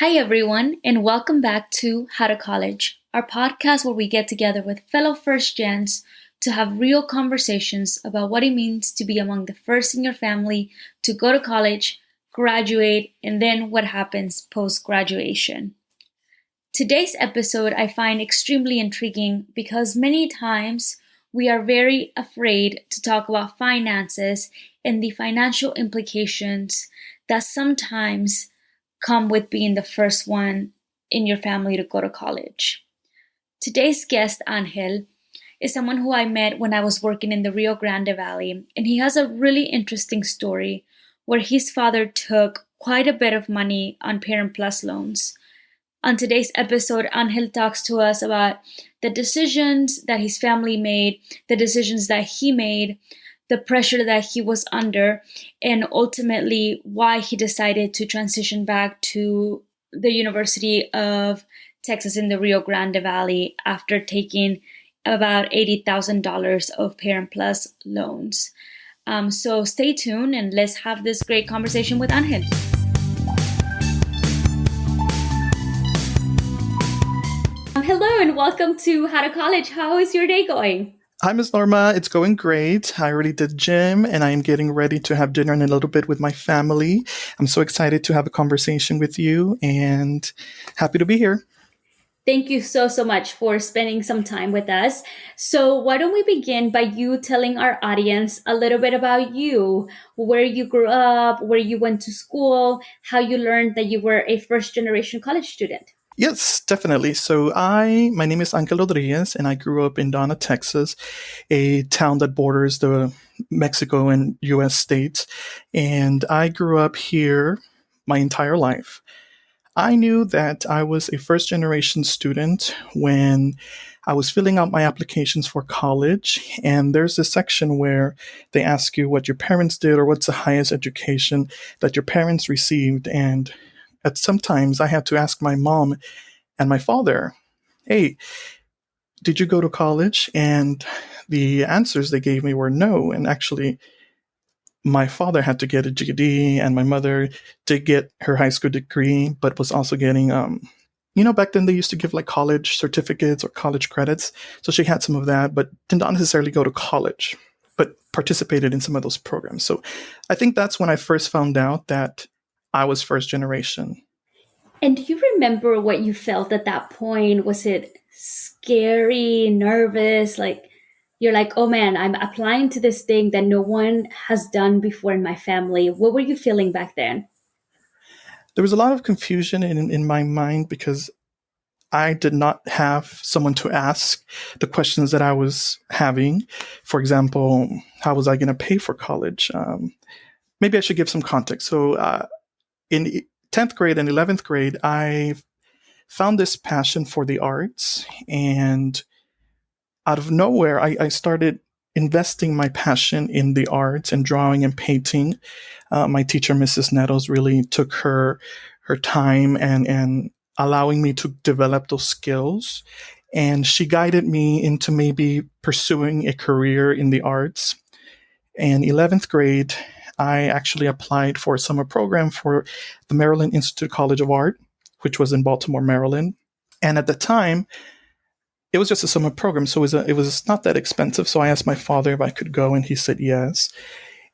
Hi, everyone, and welcome back to How to College, our podcast where we get together with fellow first gens to have real conversations about what it means to be among the first in your family to go to college, graduate, and then what happens post graduation. Today's episode I find extremely intriguing because many times we are very afraid to talk about finances and the financial implications that sometimes come with being the first one in your family to go to college. Today's guest, Angel, is someone who I met when I was working in the Rio Grande Valley, and he has a really interesting story where his father took quite a bit of money on Parent Plus loans. On today's episode, Angel talks to us about the decisions that his family made, the decisions that he made, the pressure that he was under, and ultimately why he decided to transition back to the University of Texas in the Rio Grande Valley after taking about $80,000 of Parent Plus loans. So stay tuned and let's have this great conversation with Angel. Hello and welcome to How to College. How is your day going? Hi, Miss Norma. It's going great. I already did gym and I am getting ready to have dinner in a little bit with my family. I'm so excited to have a conversation with you and happy to be here. Thank you so much for spending some time with us. So, why don't we begin by you telling our audience a little bit about you, where you grew up, where you went to school, how you learned that you were a first generation college student? Yes, definitely. My name is Angel Rodriguez and I grew up in Donna, Texas, a town that borders the Mexico and US states. And I grew up here my entire life. I knew that I was a first generation student when I was filling out my applications for college. And there's a section where they ask you what your parents did or what's the highest education that your parents received. And at sometimes I had to ask my mom and my father, hey, did you go to college? And the answers they gave me were no. And actually, my father had to get a GED and my mother did get her high school degree, but was also getting, back then they used to give like college certificates or college credits. So she had some of that, but did not necessarily go to college, but participated in some of those programs. So I think that's when I first found out that I was first generation. And do you remember what you felt at that point? Was it scary, nervous? Like, you're like, oh man, I'm applying to this thing that no one has done before in my family. What were you feeling back then? There was a lot of confusion in my mind because I did not have someone to ask the questions that I was having. For example, how was I going to pay for college? Maybe I should give some context. In 10th grade and 11th grade, I found this passion for the arts. And out of nowhere, I started investing my passion in the arts and drawing and painting. My teacher, Mrs. Nettles, really took her time and allowing me to develop those skills. And she guided me into maybe pursuing a career in the arts. In 11th grade, I actually applied for a summer program for the Maryland Institute College of Art, which was in Baltimore, Maryland. And at the time, it was just a summer program, so it was not that expensive. So I asked my father if I could go, and he said yes.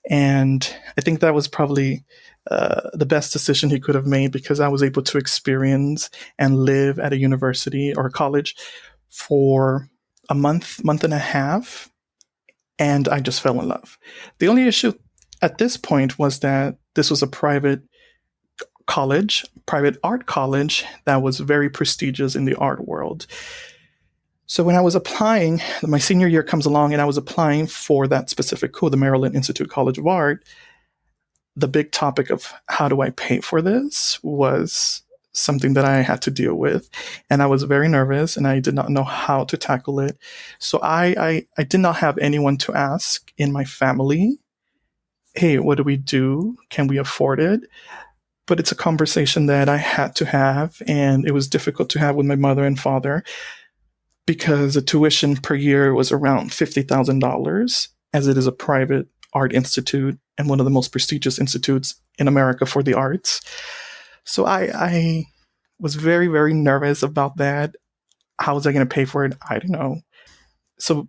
And I think that was probably the best decision he could have made because I was able to experience and live at a university or a college for a month and a half, and I just fell in love. The only issue at this point was that this was a private art college that was very prestigious in the art world. So when I was applying, my senior year comes along and I was applying for that specific school, the Maryland Institute College of Art. The big topic of how do I pay for this was something that I had to deal with. And I was very nervous and I did not know how to tackle it. So I did not have anyone to ask in my family, hey, what do we do? Can we afford it? But it's a conversation that I had to have, and it was difficult to have with my mother and father because the tuition per year was around $50,000, as it is a private art institute and one of the most prestigious institutes in America for the arts. So I Was very, very nervous about that. How was I going to pay for it? I don't know. So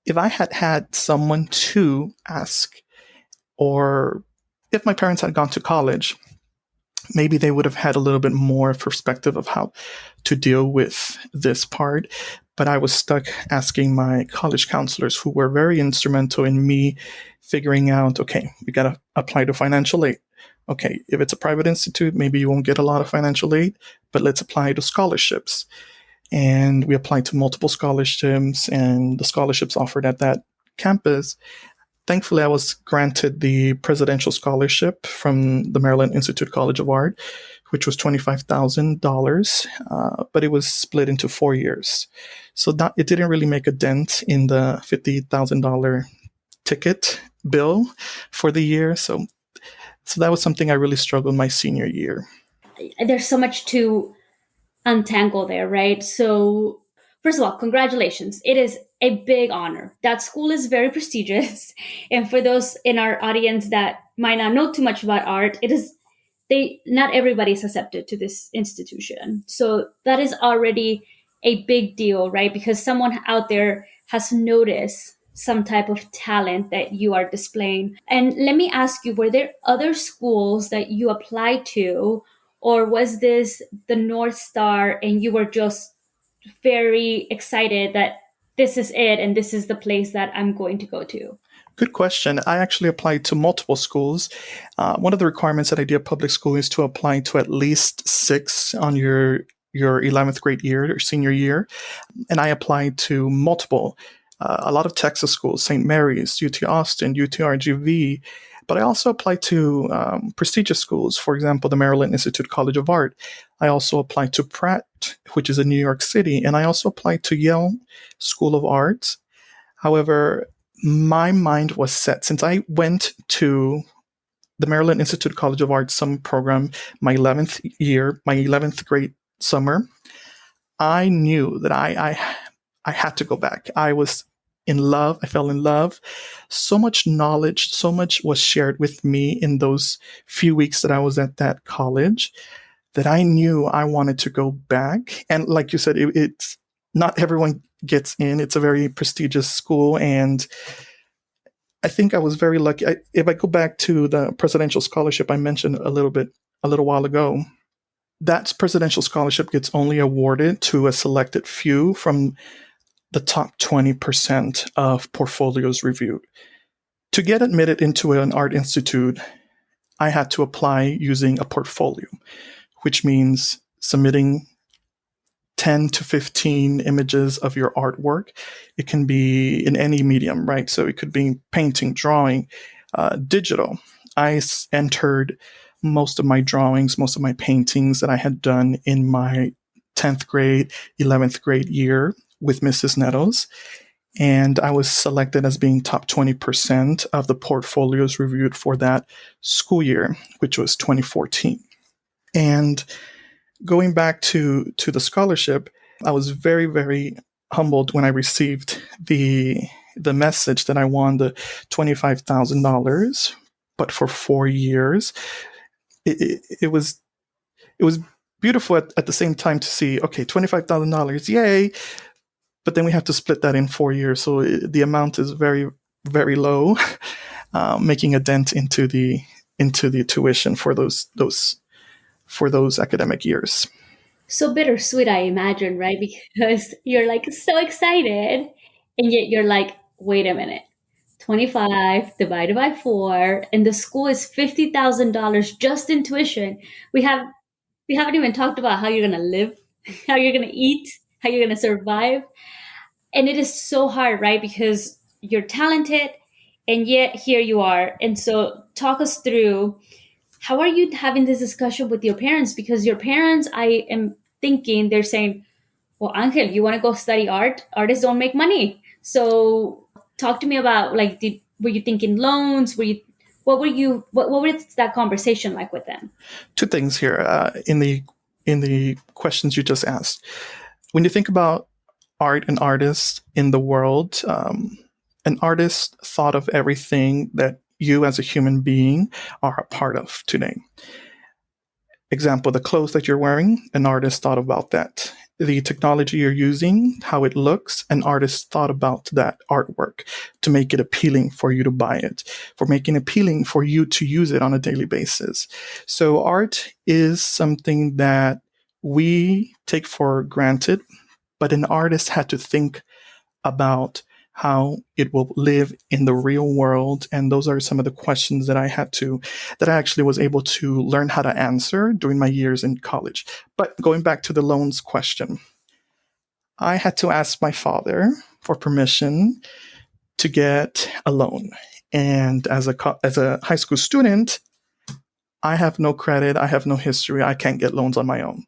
if I had had someone to ask, or if my parents had gone to college, maybe they would have had a little bit more perspective of how to deal with this part. But I was stuck asking my college counselors, who were very instrumental in me figuring out, okay, we got to apply to financial aid. Okay, if it's a private institute, maybe you won't get a lot of financial aid, but let's apply to scholarships. And we applied to multiple scholarships, and the scholarships offered at that campus. Thankfully, I was granted the presidential scholarship from the Maryland Institute College of Art, which was $25,000, but it was split into 4 years. So it didn't really make a dent in the $50,000 ticket bill for the year. So that was something I really struggled my senior year. There's so much to untangle there, right? So, first of all, congratulations. It is a big honor. That school is very prestigious. And for those in our audience that might not know too much about art, not everybody is accepted to this institution. So that is already a big deal, right? Because someone out there has noticed some type of talent that you are displaying. And let me ask you, were there other schools that you applied to, or was this the North Star and you were just very excited that this is it and this is the place that I'm going to go to? Good question. I actually applied to multiple schools. One of the requirements at Idea Public School is to apply to at least 6 on your 11th grade year or senior year. And I applied to multiple, a lot of Texas schools, St. Mary's, UT Austin, UTRGV. But I also applied to prestigious schools, for example, the Maryland Institute College of Art. I also applied to Pratt, which is in New York City. And I also applied to Yale School of Arts. However, my mind was set since I went to the Maryland Institute College of Arts summer program my 11th grade summer. I knew that I had to go back. I was in love. I fell in love. So much knowledge, so much was shared with me in those few weeks that I was at that college that I knew I wanted to go back. And like you said, it's not everyone gets in. It's a very prestigious school, and I think I was very lucky. If I go back to the presidential scholarship I mentioned a little while ago, that presidential scholarship gets only awarded to a selected few from the top 20% of portfolios reviewed. To get admitted into an art institute, I had to apply using a portfolio, which means submitting 10 to 15 images of your artwork. It can be in any medium, right? So it could be painting, drawing, digital. I entered most of my drawings, most of my paintings that I had done in my 10th grade, 11th grade year with Mrs. Nettles. And I was selected as being top 20% of the portfolios reviewed for that school year, which was 2014. And going back to the scholarship, I was very, very humbled when I received the message that I won the $25,000, but for 4 years. It was beautiful at the same time to see, okay, $25,000, yay! But then we have to split that in 4 years, so the amount is very, very low, making a dent into the tuition for those academic years. So bittersweet, I imagine, right? Because you're like so excited, and yet you're like, wait a minute, 25 divided by 4, and the school is $50,000 just in tuition. We have we haven't even talked about how you're gonna live, how you're gonna eat, how you're gonna survive, and it is so hard, right? Because you're talented, and yet here you are. And so, talk us through, how are you having this discussion with your parents? Because your parents, I am thinking, they're saying, well, Angel, you want to go study art? Artists don't make money. So talk to me about, like, were you thinking loans? What was that conversation like with them? Two things here in the questions you just asked. When you think about art and artists in the world, an artist thought of everything that you as a human being are a part of today. Example, the clothes that you're wearing, an artist thought about that. The technology you're using, how it looks, an artist thought about that artwork to make it appealing for you to buy it, for making it appealing for you to use it on a daily basis. So art is something that we take for granted, but an artist had to think about how it will live in the real world. And those are some of the questions that I actually was able to learn how to answer during my years in college. But going back to the loans question, I had to ask my father for permission to get a loan. And as a high school student, I have no credit, I have no history, I can't get loans on my own.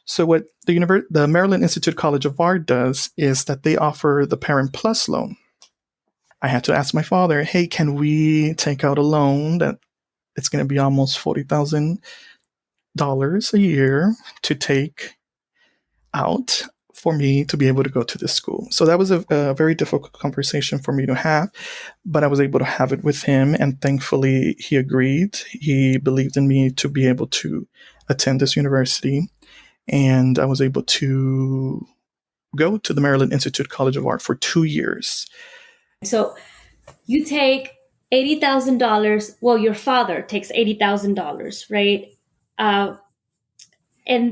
So what the Maryland Institute College of Art does is that they offer the Parent Plus loan. I had to ask my father, hey, can we take out a loan that it's going to be almost $40,000 a year to take out for me to be able to go to this school? So that was a very difficult conversation for me to have, but I was able to have it with him, and thankfully he agreed. He believed in me to be able to attend this university. And I was able to go to the Maryland Institute College of Art for 2 years. So you take $80,000. Well, your father takes $80,000, right? And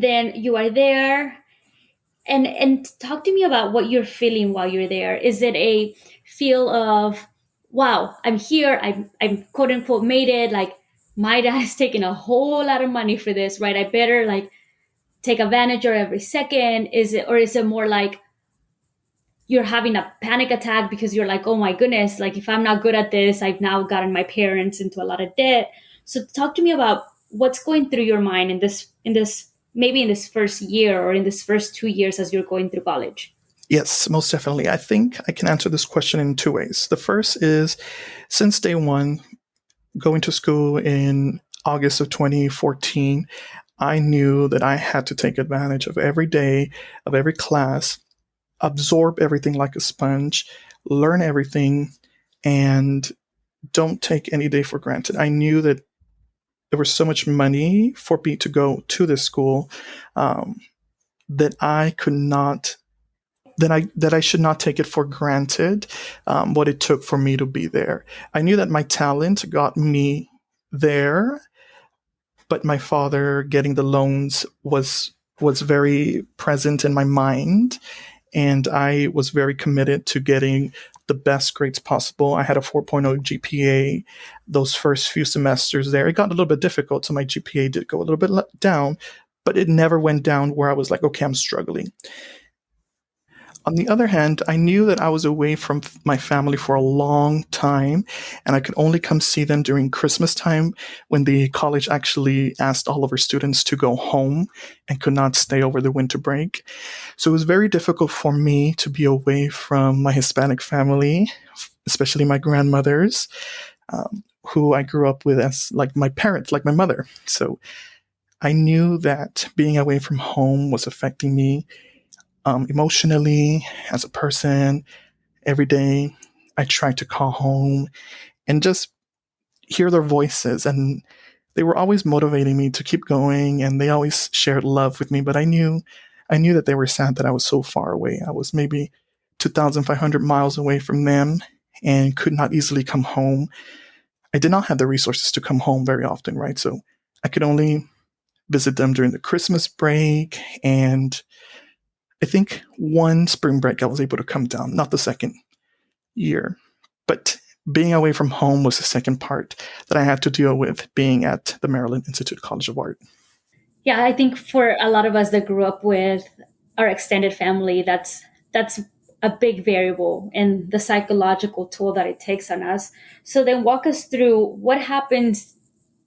then you are there. And talk to me about what you're feeling while you're there. Is it a feel of, wow, I'm here, I'm quote unquote made it, like my dad is taking a whole lot of money for this, right? I better like take advantage of every second. Is it more like you're having a panic attack because you're like, oh my goodness, like if I'm not good at this, I've now gotten my parents into a lot of debt. So talk to me about what's going through your mind in this maybe in this first year or in this first 2 years as you're going through college. Yes, most definitely. I think I can answer this question in two ways. The first is, since day one, going to school in August of 2014, I knew that I had to take advantage of every day, of every class, absorb everything like a sponge, learn everything, and don't take any day for granted. I knew that there was so much money for me to go to this school, that I could not that I should not take it for granted, what it took for me to be there. I knew that my talent got me there, but my father getting the loans was very present in my mind, and I was very committed to getting the best grades possible. I had a 4.0 GPA those first few semesters there. It got a little bit difficult, so my GPA did go a little bit down, but it never went down where I was like, okay, I'm struggling. On the other hand, I knew that I was away from my family for a long time, and I could only come see them during Christmas time, when the college actually asked all of our students to go home and could not stay over the winter break. So it was very difficult for me to be away from my Hispanic family, especially my grandmothers, who I grew up with as like my parents, like my mother. So I knew that being away from home was affecting me, emotionally, as a person. Every day I tried to call home and just hear their voices, and they were always motivating me to keep going, and they always shared love with me. But I knew that they were sad that I was so far away. I was maybe 2,500 miles away from them and could not easily come home. I did not have the resources to come home very often, right? So I could only visit them during the Christmas break, and I think one spring break I was able to come down, not the second year. But being away from home was the second part that I had to deal with being at the Maryland Institute College of Art. Yeah, I think for a lot of us that grew up with our extended family, that's a big variable in the psychological toll that it takes on us. So then walk us through what happens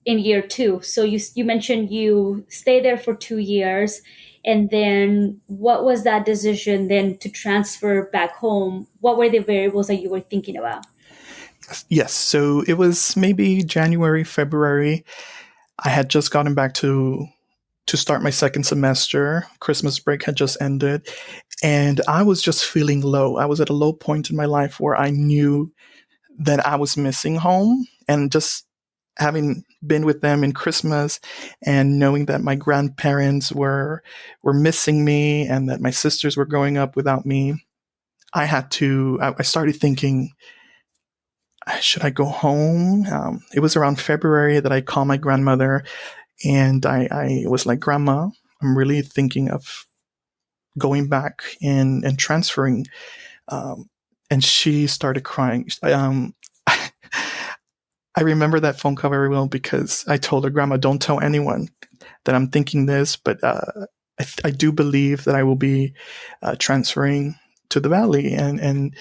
in year two. So you mentioned you stay there for 2 years, and then what was that decision then to transfer back home? What were the variables that you were thinking about? Yes, so it was maybe January, February. I had just gotten back to start my second semester. Christmas break had just ended, and I was just feeling low. I was at a low point in my life where I knew that I was missing home, and just having been with them in Christmas and knowing that my grandparents were missing me and that my sisters were growing up without me, I started thinking, should I go home? It was around February that I called my grandmother, and I was like, Grandma, I'm really thinking of going back and transferring. And she started crying. I remember that phone call very well because I told her, Grandma, don't tell anyone that I'm thinking this, but I do believe that I will be transferring to the Valley. And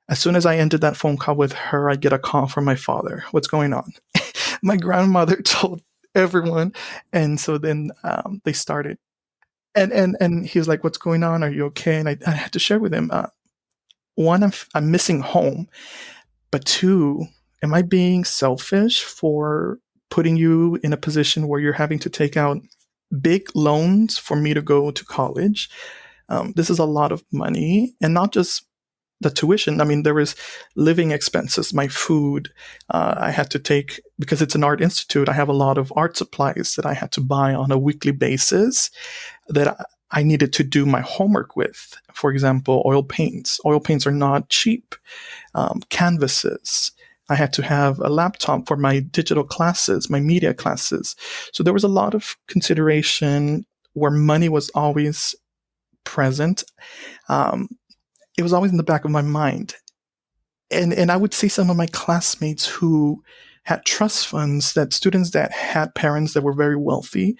as soon as I ended that phone call with her, I get a call from my father. What's going on? My grandmother told everyone. And so then they started. And he was like, what's going on? Are you okay? And I had to share with him, one, I'm missing home. But two, am I being selfish for putting you in a position where you're having to take out big loans for me to go to college? This is a lot of money, and not just the tuition. I mean, there was living expenses, my food. I had to take, because it's an art institute, I have a lot of art supplies that I had to buy on a weekly basis that I needed to do my homework with. For example, oil paints. Oil paints are not cheap. Canvases. I had to have a laptop for my digital classes, my media classes. So there was a lot of consideration where money was always present. Um, it was always in the back of my mind. And I would see some of my classmates who had trust funds, that students that had parents that were very wealthy.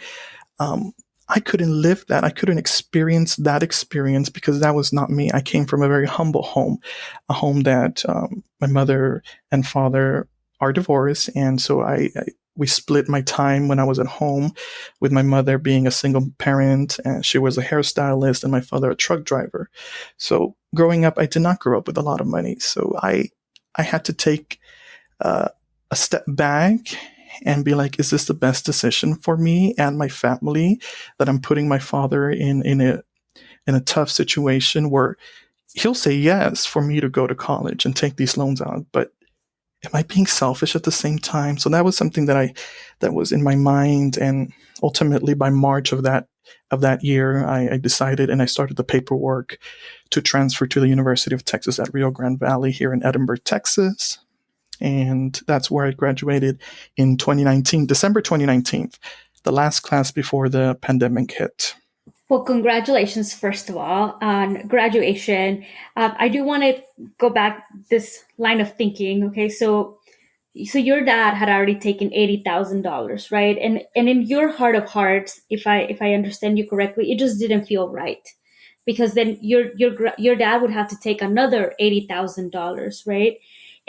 I couldn't live that. I couldn't experience that experience because that was not me. I came from a very humble home, a home that my mother and father are divorced. And so we split my time when I was at home, with my mother being a single parent, and she was a hairstylist, and my father a truck driver. So growing up, I did not grow up with a lot of money. So I had to take a step back and be like, is this the best decision for me and my family, that I'm putting my father in a tough situation where he'll say yes for me to go to college and take these loans out, but am I being selfish at the same time? So that was something that was in my mind. And ultimately by March of that year, I decided, and I started the paperwork to transfer to the University of Texas at Rio Grande Valley here in Edinburgh, Texas. And that's where I graduated in 2019, December 2019, the last class before the pandemic hit. Well, congratulations, first of all, on graduation. I do want to go back this line of thinking. Okay, so your dad had already taken $80,000, right? And in your heart of hearts, if I understand you correctly, it just didn't feel right, because then your dad would have to take another $80,000, right?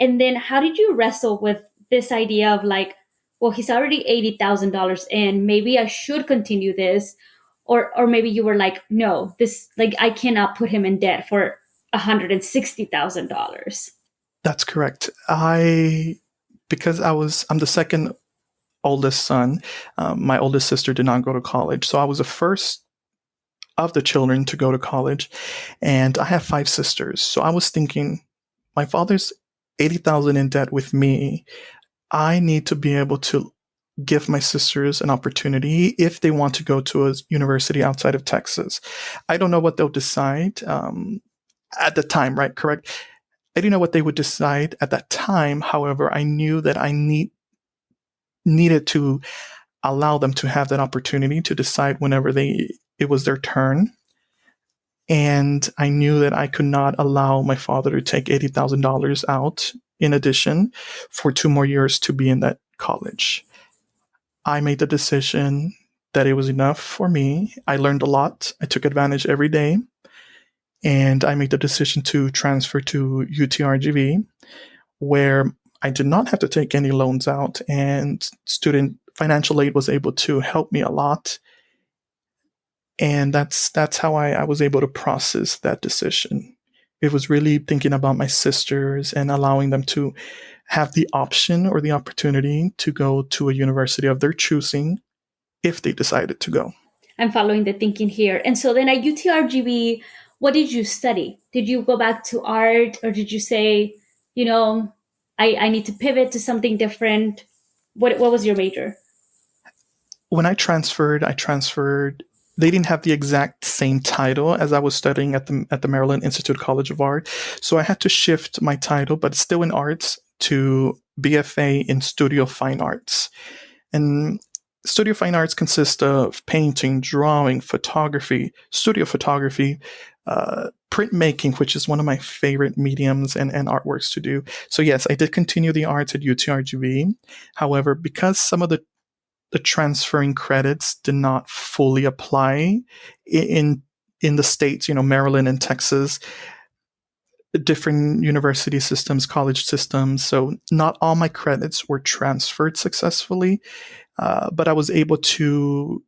And then how did you wrestle with this idea of like, well, he's already $80,000 in, maybe I should continue this, or maybe you were like, no, this, like, I cannot put him in debt for $160,000. That's correct. Because I'm the second oldest son. My oldest sister did not go to college, so I was the first of the children to go to college, and I have 5 sisters. So I was thinking, my father's 80,000 in debt with me. I need to be able to give my sisters an opportunity if they want to go to a university outside of Texas. I don't know what they'll decide at the time, right? Correct. I didn't know what they would decide at that time. However, I knew that I needed to allow them to have that opportunity to decide whenever it was their turn. And I knew that I could not allow my father to take $80,000 out in addition for 2 more years to be in that college. I made the decision that it was enough for me. I learned a lot. I took advantage every day. And I made the decision to transfer to UTRGV, where I did not have to take any loans out, and student financial aid was able to help me a lot. And that's how I was able to process that decision. It was really thinking about my sisters and allowing them to have the option or the opportunity to go to a university of their choosing if they decided to go. I'm following the thinking here. And so then at UTRGV, what did you study? Did you go back to art, or did you say, you know, I need to pivot to something different? What was your major? When I transferred, they didn't have the exact same title as I was studying at the Maryland Institute College of Art. So I had to shift my title, but still in arts, to BFA in Studio Fine Arts. And Studio Fine Arts consists of painting, drawing, photography, studio photography, printmaking, which is one of my favorite mediums and artworks to do. So yes, I did continue the arts at UTRGV. However, because some of the transferring credits did not fully apply in the states, Maryland and Texas, different university systems, college systems. So not all my credits were transferred successfully, but I was able to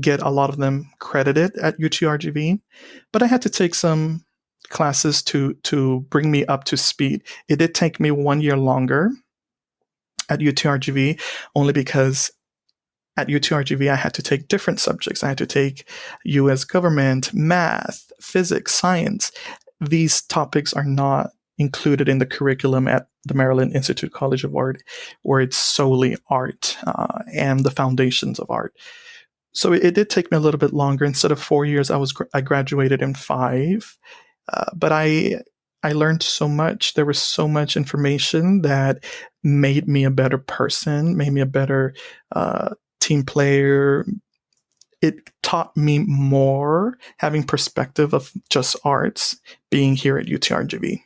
get a lot of them credited at UTRGV. But I had to take some classes to bring me up to speed. It did take me 1 year longer at UTRGV, only because at UTRGV, I had to take different subjects. I had to take U.S. government, math, physics, science. These topics are not included in the curriculum at the Maryland Institute College of Art, where it's solely art and the foundations of art. So it did take me a little bit longer. Instead of 4 years, I graduated in 5. But I learned so much. There was so much information that made me a better person, made me a better team player. It taught me more having perspective of just arts being here at UTRGV.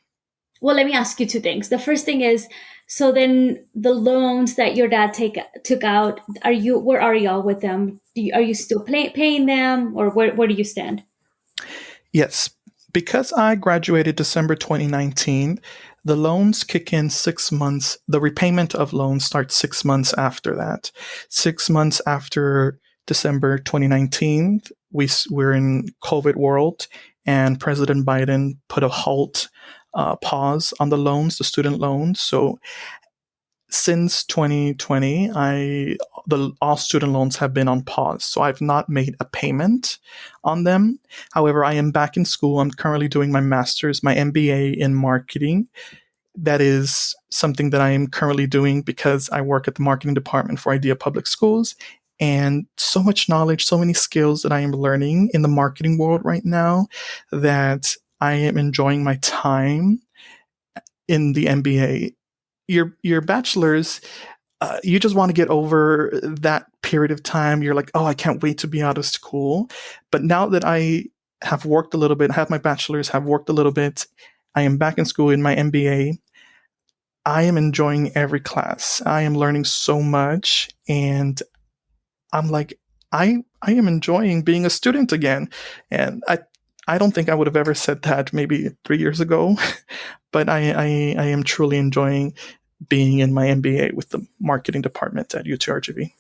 Well, let me ask you two things. The first thing is, so then the loans that your dad took out, where are y'all with them? Are you still paying them, or where do you stand? Yes, because I graduated December 2019, the loans kick in 6 months. The repayment of loans starts 6 months after that. 6 months after December 2019, we're in COVID world, and President Biden put a pause on the loans, the student loans. So since 2020, all student loans have been on pause. So I've not made a payment on them. However, I am back in school. I'm currently doing my master's, my MBA in marketing. That is something that I am currently doing because I work at the marketing department for Idea Public Schools. And so much knowledge, so many skills that I am learning in the marketing world right now that I am enjoying my time in the MBA. Your bachelor's, you just want to get over that period of time. You're like, oh, I can't wait to be out of school. But now that I have worked a little bit, have my bachelor's, have worked a little bit, I am back in school in my MBA. I am enjoying every class. I am learning so much, and I'm like, I am enjoying being a student again. And I don't think I would have ever said that maybe 3 years ago, but I am truly enjoying being in my MBA with the marketing department at UTRGV.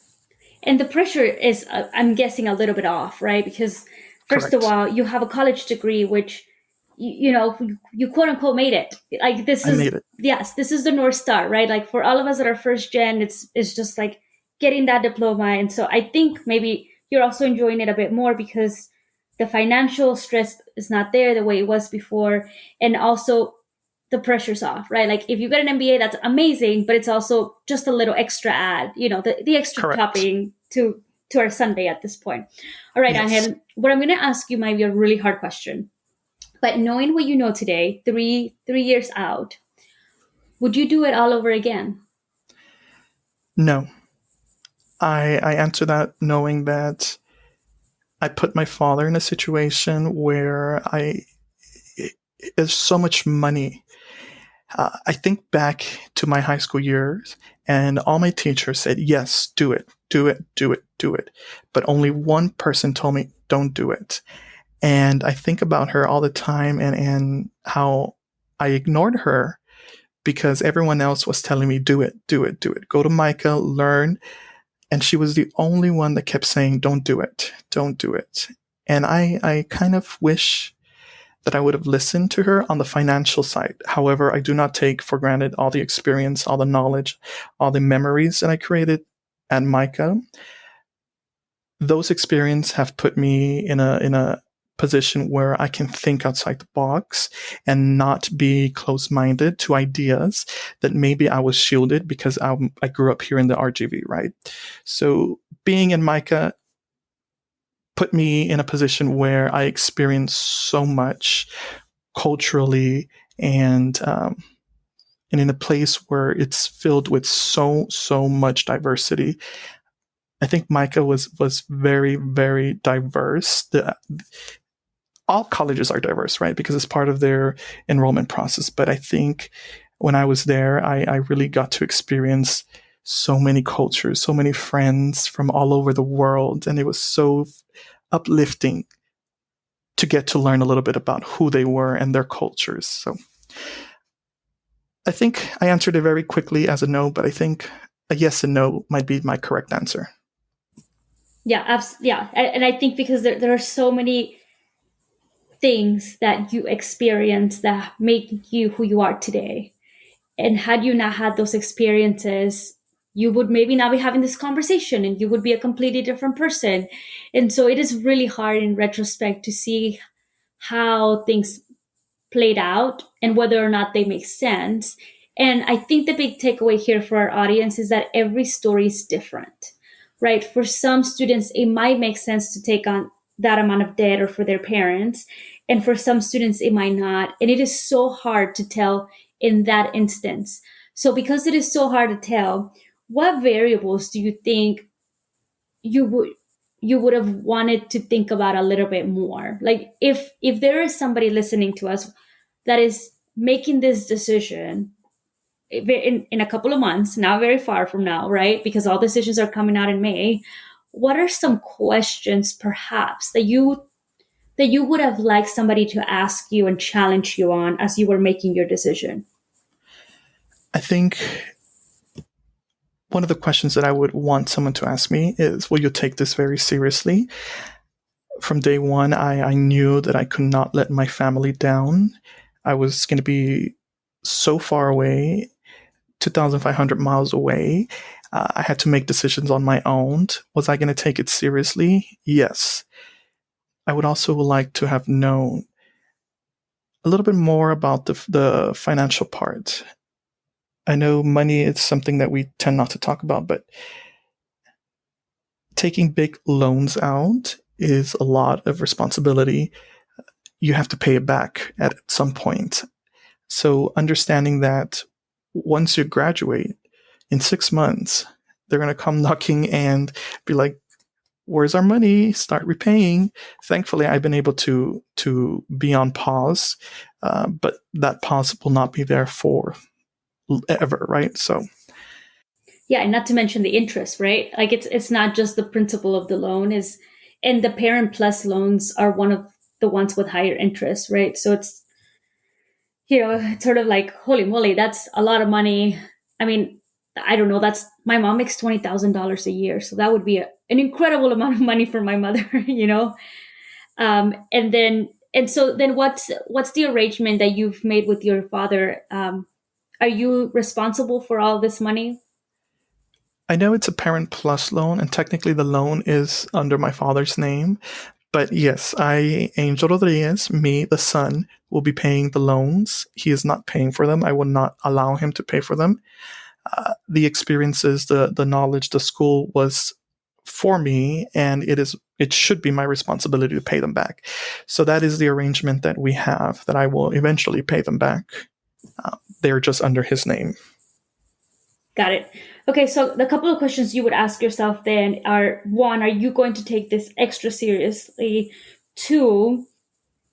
And the pressure is, I'm guessing, a little bit off, right? Because first Correct. of all, you have a college degree, which you quote unquote made it. Like I made it. yes, this is the North Star, right? Like for all of us that are first gen, it's just like getting that diploma. And so I think maybe you're also enjoying it a bit more because the financial stress is not there the way it was before. And also the pressure's off, right? Like if you get an MBA, that's amazing, but it's also just a little extra add, the extra Correct. topping to our Sunday at this point. All right, Yes. Angel, what I'm going to ask you might be a really hard question, but knowing what you know today, three years out, would you do it all over again? No. I answer that knowing that I put my father in a situation where there's so much money. I think back to my high school years, and all my teachers said, yes, do it, do it, do it, do it. But only one person told me, don't do it. And I think about her all the time and how I ignored her because everyone else was telling me, do it, do it, do it. Go to MICA, learn. And she was the only one that kept saying, don't do it, don't do it. And I kind of wish that I would have listened to her on the financial side. However, I do not take for granted all the experience, all the knowledge, all the memories that I created at MICA. Those experiences have put me in a position where I can think outside the box and not be close-minded to ideas that maybe I was shielded because I grew up here in the RGV, right? So being in MICA put me in a position where I experienced so much culturally and in a place where it's filled with so much diversity. I think MICA was very, very diverse. All colleges are diverse, right? Because it's part of their enrollment process. But I think when I was there, I really got to experience so many cultures, so many friends from all over the world. And it was so uplifting to get to learn a little bit about who they were and their cultures. So I think I answered it very quickly as a no, but I think a yes and no might be my correct answer. Yeah, yeah, and I think because there are so many things that you experience that make you who you are today, and had you not had those experiences, you would maybe not be having this conversation, and you would be a completely different person. And so it is really hard in retrospect to see how things played out and whether or not they make sense. And I think the big takeaway here for our audience is that every story is different, right? For some students, it might make sense to take on that amount of debt or for their parents. And for some students, it might not. And it is so hard to tell in that instance. So, because it is so hard to tell, what variables do you think you would have wanted to think about a little bit more? Like, if there is somebody listening to us that is making this decision in a couple of months, not very far from now, right? Because all decisions are coming out in May. What are some questions perhaps that you would have liked somebody to ask you and challenge you on as you were making your decision? I think one of the questions that I would want someone to ask me is, will you take this very seriously? From day one, I knew that I could not let my family down. I was going to be so far away, 2,500 miles away. I had to make decisions on my own. Was I going to take it seriously? Yes. I would also like to have known a little bit more about the financial part. I know money is something that we tend not to talk about, but taking big loans out is a lot of responsibility. You have to pay it back at some point. So understanding that once you graduate in 6 months, they're going to come knocking and be like, where's our money? Start repaying. Thankfully, I've been able to be on pause, but that pause will not be there for ever, right? So Yeah, and not to mention the interest, right? Like, it's not just the principal of the loan is, and the parent plus loans are one of the ones with higher interest, right? So it's, it's sort of like, holy moly, that's a lot of money. I mean, I don't know. That's, my mom makes $20,000 a year, so that would be an incredible amount of money for my mother, And so then what's the arrangement that you've made with your father? Are you responsible for all this money? I know it's a parent plus loan, and technically the loan is under my father's name. But yes, Angel Rodriguez, me, the son, will be paying the loans. He is not paying for them. I will not allow him to pay for them. The experiences, the knowledge, the school was for me, and it should be my responsibility to pay them back. So that is the arrangement that we have, that I will eventually pay them back. They're just under his name. Got it. Okay, so the couple of questions you would ask yourself then are: one, are you going to take this extra seriously? Two,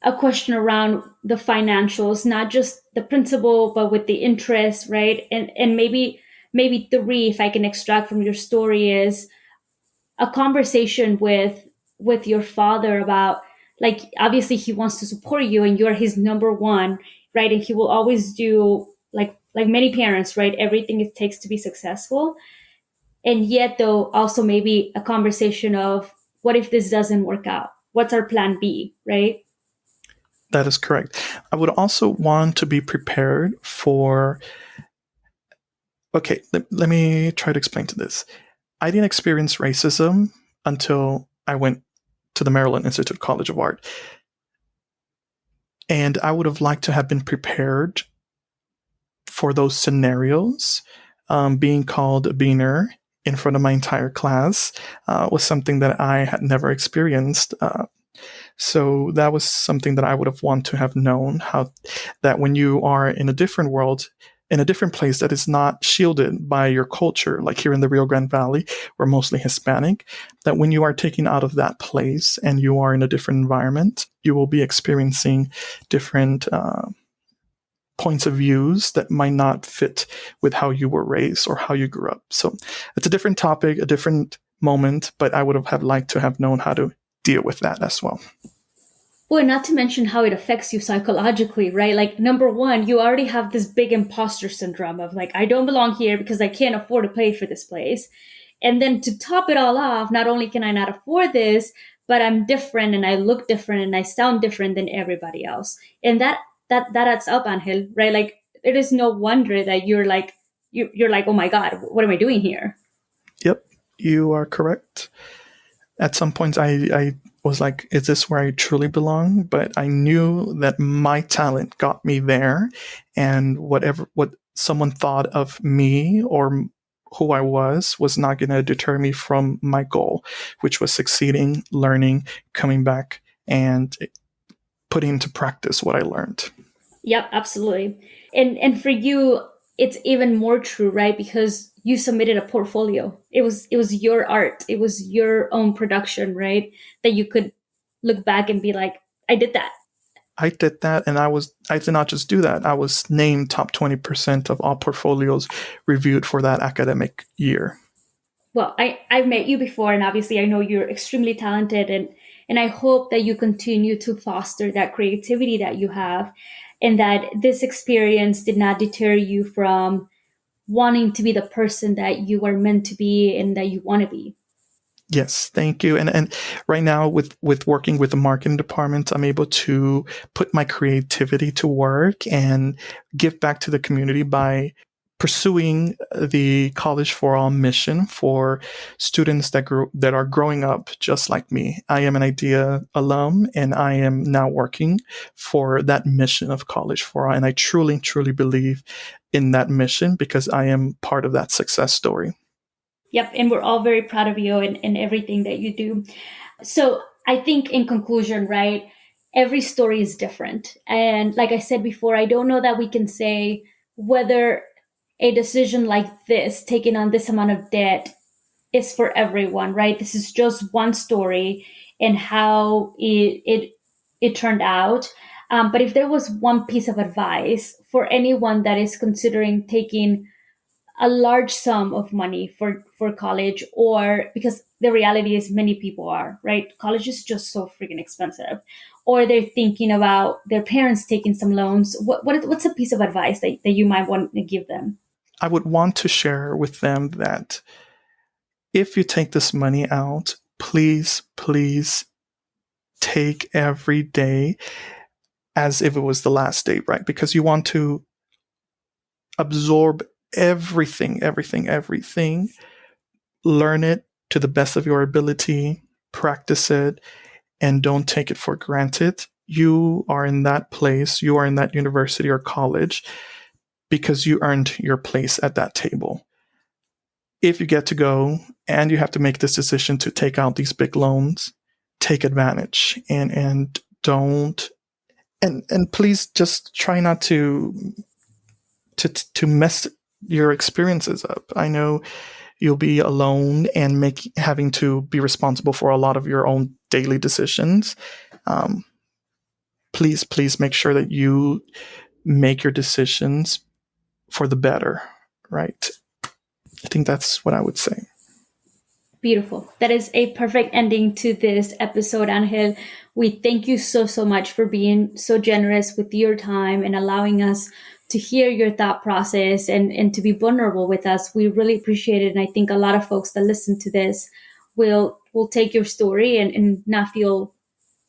a question around the financials, not just the principal, but with the interest, right? And maybe three, if I can extract from your story, is a conversation with your father about, like, obviously he wants to support you and you're his number one, right? And he will always do, like many parents, right, everything it takes to be successful. And yet, though, also maybe a conversation of, what if this doesn't work out? What's our plan B, right? That is correct. I would also want to be prepared for. Okay, let me try to explain to this. I didn't experience racism until I went to the Maryland Institute College of Art. And I would have liked to have been prepared for those scenarios. Being called a beaner in front of my entire class was something that I had never experienced. So that was something that I would have wanted to have known, how that when you are in a different world, in a different place that is not shielded by your culture, like here in the Rio Grande Valley, we're mostly Hispanic, that when you are taken out of that place and you are in a different environment, you will be experiencing different points of views that might not fit with how you were raised or how you grew up. So it's a different topic, a different moment, but I would have liked to have known how to deal with that as well. Well, not to mention how it affects you psychologically, right? Like, number one, you already have this big imposter syndrome of like, I don't belong here because I can't afford to pay for this place. And then to top it all off, not only can I not afford this, but I'm different and I look different and I sound different than everybody else. And that adds up, Angel, right? Like, it is no wonder that you're like, oh my God, what am I doing here? Yep, you are correct. At some points, I was like, is this where I truly belong? But I knew that my talent got me there, and what someone thought of me or who I was not going to deter me from my goal, which was succeeding, learning, coming back, and putting into practice what I learned. Yep, absolutely. And for you, it's even more true, right? Because you submitted a portfolio. It was your art. It was your own production, right? That you could look back and be like, I did that. I did that, and I did not just do that. I was named top 20% of all portfolios reviewed for that academic year. Well, I've met you before, and obviously I know you're extremely talented, and I hope that you continue to foster that creativity that you have, and that this experience did not deter you from wanting to be the person that you are meant to be and that you want to be. Yes, thank you. And right now with working with the marketing department, I'm able to put my creativity to work and give back to the community by pursuing the College for All mission for students that are growing up just like me. I am an IDEA alum, and I am now working for that mission of College for All, and I truly, truly believe in that mission because I am part of that success story. Yep, and we're all very proud of you and everything that you do. So I think in conclusion, right, every story is different. And like I said before, I don't know that we can say whether a decision like this, taking on this amount of debt, is for everyone, right? This is just one story and how it turned out. But if there was one piece of advice for anyone that is considering taking a large sum of money for college, or because the reality is many people are, right, college is just so freaking expensive, or they're thinking about their parents taking some loans, what's a piece of advice that you might want to give them? I would want to share with them that if you take this money out, please, please take every day as if it was the last day, right? Because you want to absorb everything, everything, everything, learn it to the best of your ability, practice it, and don't take it for granted. You are in that place, you are in that university or college because you earned your place at that table. If you get to go and you have to make this decision to take out these big loans, take advantage and don't and please just try not to mess your experiences up. I know you'll be alone and having to be responsible for a lot of your own daily decisions. Um, please make sure that you make your decisions for the better, right? I think that's what I would say. Beautiful. That is a perfect ending to this episode, Angel. We thank you so much for being so generous with your time and allowing us to hear your thought process and to be vulnerable with us. We really appreciate it. And I think a lot of folks that listen to this will take your story and not feel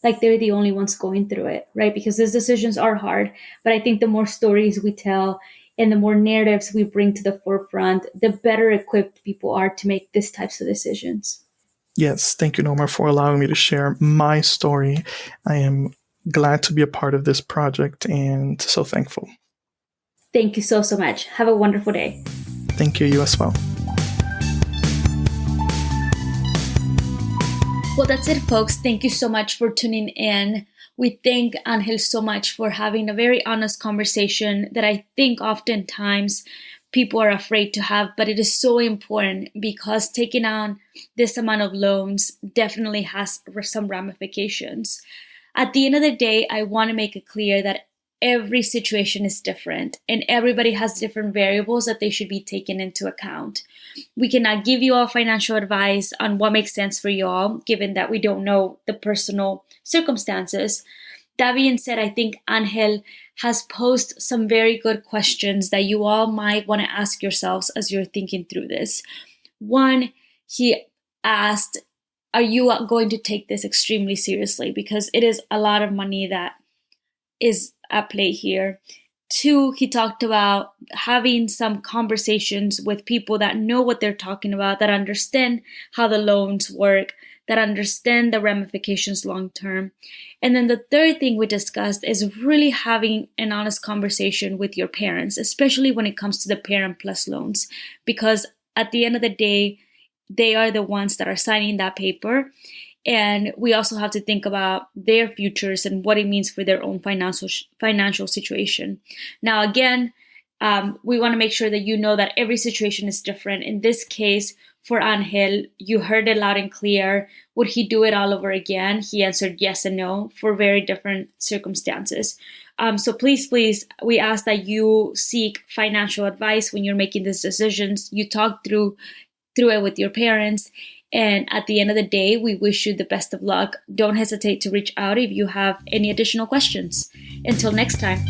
like they're the only ones going through it, right? Because these decisions are hard. But I think the more stories we tell and the more narratives we bring to the forefront, the better equipped people are to make these types of decisions. Yes, thank you, Norma, for allowing me to share my story. I am glad to be a part of this project and so thankful. Thank you so much. Have a wonderful day. Thank you, you as well. Well, that's it, folks. Thank you so much for tuning in. We thank Angel so much for having a very honest conversation that I think oftentimes people are afraid to have, but it is so important because taking on this amount of loans definitely has some ramifications. At the end of the day, I want to make it clear that every situation is different and everybody has different variables that they should be taken into account. We cannot give you all financial advice on what makes sense for you all, given that we don't know the personal circumstances. That being said, I think Angel has posed some very good questions that you all might want to ask yourselves as you're thinking through this. One, he asked, are you going to take this extremely seriously? Because it is a lot of money that is at play here. Two, he talked about having some conversations with people that know what they're talking about, that understand how the loans work, that understand the ramifications long term. And then the third thing we discussed is really having an honest conversation with your parents, especially when it comes to the Parent Plus loans, because at the end of the day, they are the ones that are signing that paper. And we also have to think about their futures and what it means for their own financial situation. Now, again, we want to make sure that you know that every situation is different. In this case, for Angel, you heard it loud and clear. Would he do it all over again? He answered yes and no for very different circumstances. So please, we ask that you seek financial advice when you're making these decisions. You talk through it with your parents. And at the end of the day, we wish you the best of luck. Don't hesitate to reach out if you have any additional questions. Until next time.